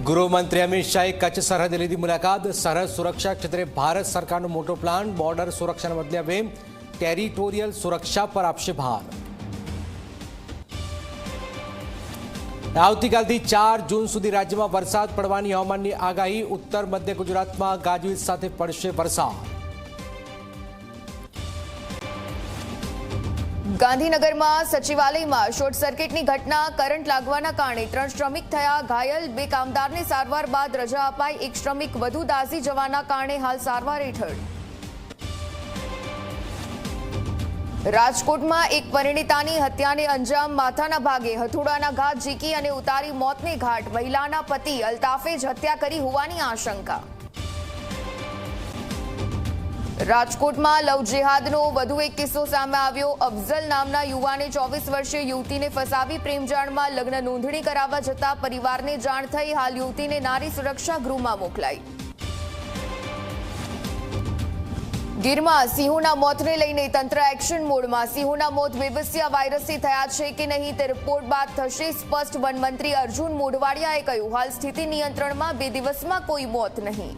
ગૃહમંત્રી અમિત શાહે કચ્છ સરહદે લીધી મુલાકાત। સરહદ સુરક્ષા ક્ષેત્રે ભારત સરકારનો મોટો પ્લાન। બોર્ડર સુરક્ષાને બદલે હવે ટેરિટોરિયલ સુરક્ષા પર આપશે ભાર। આવતીકાલથી 4 જૂન સુધી રાજ્યમાં વરસાદ પડવાની હવામાનની આગાહી। ઉત્તર મધ્ય ગુજરાતમાં ગાજવીજ સાથે પડશે વરસાદ। ગાંધીનગરમાં સચિવાલયમાં શોર્ટ સર્કિટની ઘટના। કરંટ લાગવાના કારણે 3 શ્રમિક થયા ઘાયલ। 2 કામદારને સારવાર બાદ રજા અપાઈ। 1 શ્રમિક વધુ દાઝી જવાના કારણે હાલ સારવાર હેઠળ। રાજકોટમાં એક પરિણીતાની હત્યાને અંજામ। માથાના ભાગે હથોડાના ઘા ઝીકી અને ઉતારી મોતને ઘાટ। મહિલાના પતિ અલ્તાફે જ હત્યા કરી હોવાની આશંકા। રાજકોટમાં લવ જેહાદનો વધુ એક કિસ્સો સામે આવ્યો। અફઝલ નામના યુવાને 24 વર્ષીય યુવતીને ફસાવી પ્રેમજાળમાં લગ્ન નોંધણી કરાવવા જતા પરિવારને જાણ થઈ। હાલ યુવતીને નારી સુરક્ષા ગૃહમાં મોકલાઈ। ગીરમાં સિંહોના મોતને લઈને તંત્ર એક્શન મોડમાં। સિંહોના મોત બેબસિયા વાયરસથી થયા છે કે નહીં તે રિપોર્ટ બાદ થશે સ્પષ્ટ। વનમંત્રી અર્જુન મોઢવાડિયાએ કહ્યું હાલ સ્થિતિ નિયંત્રણમાં, 2 દિવસમાં કોઈ મોત નહીં।